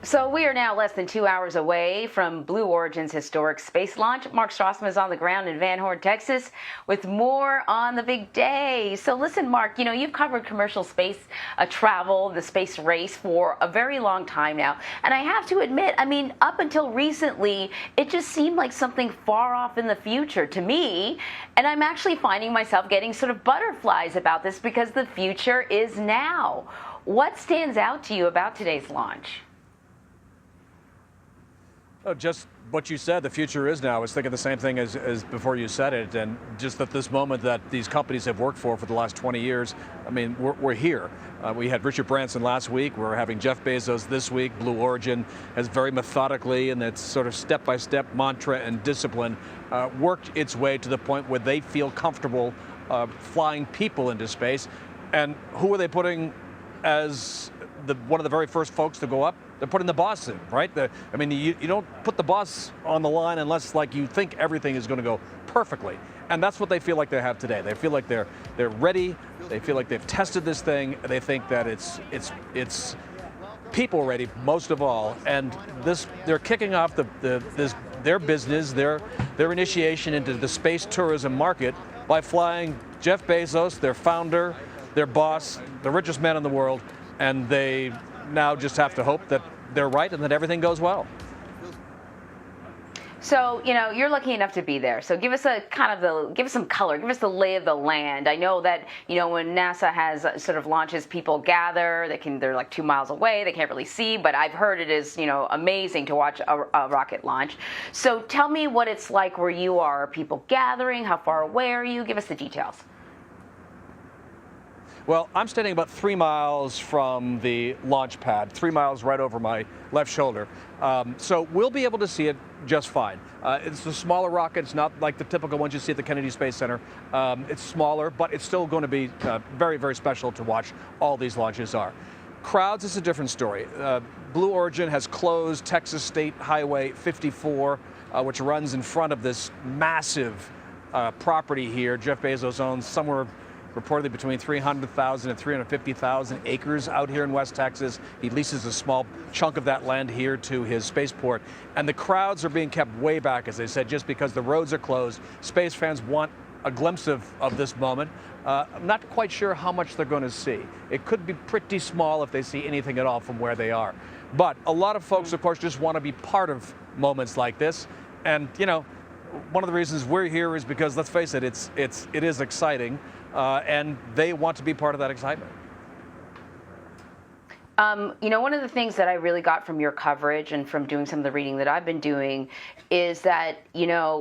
So we are now less than 2 hours away from Blue Origin's historic space launch. Mark Strassman is on the ground in Van Horn, Texas, with more on the big day. So listen, Mark, you've covered commercial space travel, the space race for a very long time now. And I have to admit, up until recently, it just seemed like something far off in the future to me. And I'm actually finding myself getting sort of butterflies about this because the future is now. What stands out to you about today's launch? Oh, just what you said, the future is now. I was thinking the same thing as before you said it, and just that this moment that these companies have worked for the last 20 years, we're here. We had Richard Branson last week, we're having Jeff Bezos this week. Blue Origin has very methodically, and it's sort of step-by-step mantra and discipline, worked its way to the point where they feel comfortable flying people into space. And who are they putting as one of the very first folks to go up? They're putting the boss in, right? You don't put the boss on the line unless you think everything is going to go perfectly. And that's what they feel like they have today. They feel like they're ready. They feel like they've tested this thing. They think that it's people ready most of all. And they're kicking off their business, their initiation into the space tourism market by flying Jeff Bezos, their founder, their boss, the richest man in the world, and they now just have to hope that they're right and that everything goes well. So, you're lucky enough to be there. So give us give us some color, give us the lay of the land. I know that, when NASA has sort of launches, people gather, they're like 2 miles away, they can't really see, but I've heard it is, amazing to watch a rocket launch. So tell me what it's like where you are. Are people gathering? How far away are you? Give us the details. Well, I'm standing about 3 miles from the launch pad, 3 miles right over my left shoulder. So we'll be able to see it just fine. It's a smaller rocket. It's not like the typical ones you see at the Kennedy Space Center. It's smaller, but it's still going to be very, very special to watch. All these launches are. Crowds is a different story. Blue Origin has closed Texas State Highway 54, which runs in front of this massive property here. Jeff Bezos owns somewhere reportedly between 300,000 and 350,000 acres out here in West Texas. He leases a small chunk of that land here to his spaceport. And the crowds are being kept way back, as I said, just because the roads are closed. Space fans want a glimpse of this moment. I'm not quite sure how much they're going to see. It could be pretty small if they see anything at all from where they are. But a lot of folks, of course, just want to be part of moments like this. And, one of the reasons we're here is because, let's face it, it is exciting. And they want to be part of that excitement. One of the things that I really got from your coverage and from doing some of the reading that I've been doing is that,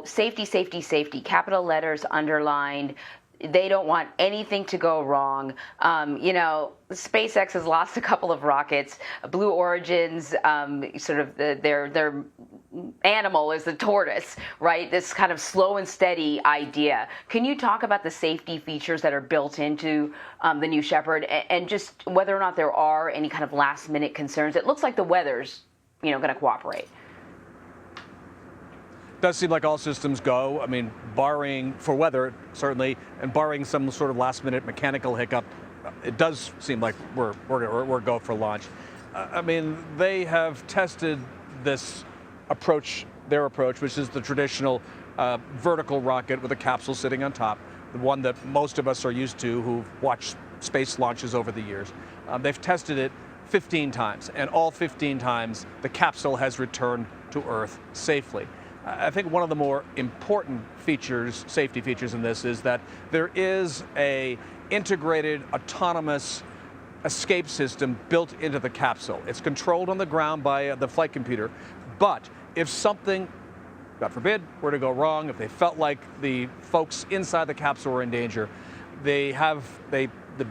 safety, safety, safety, capital letters underlined. They don't want anything to go wrong. SpaceX has lost a couple of rockets. Blue Origin's sort of their animal is the tortoise, right? This kind of slow and steady idea. Can you talk about the safety features that are built into the new Shepard and just whether or not there are any kind of last minute concerns? It looks like the weather's, going to cooperate. Does seem like all systems go. Barring for weather, certainly, and barring some sort of last-minute mechanical hiccup, it does seem like we're go for launch. They have tested this approach, their approach, which is the traditional vertical rocket with a capsule sitting on top, the one that most of us are used to who've watched space launches over the years. They've tested it 15 times, and all 15 times the capsule has returned to Earth safely. I think one of the more important features, safety features in this, is that there is a integrated autonomous escape system built into the capsule. It's controlled on the ground by the flight computer, but if something, God forbid, were to go wrong, if they felt like the folks inside the capsule were in danger, the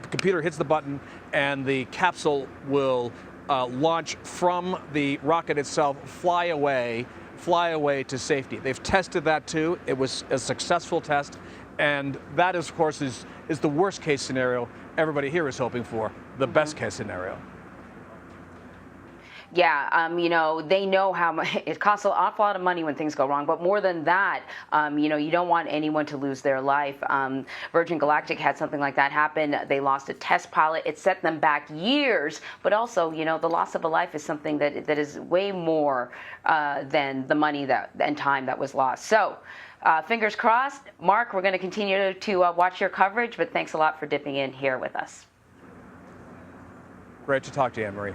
computer hits the button and the capsule will launch from the rocket itself, fly away to safety. They've tested that too. It was a successful test, and that, of course, is the worst case scenario everybody here is hoping for, the best case scenario. You know, they know how much it costs an awful lot of money when things go wrong. But more than that, you know, you don't want anyone to lose their life. Virgin Galactic had something like that happen. They lost a test pilot. It set them back years. But also, you know, the loss of a life is something that is way more than the money and time that was lost. So. Fingers crossed. Mark, we're going to continue to watch your coverage, but thanks a lot for dipping in here with us. Great to talk to you, Anne Marie.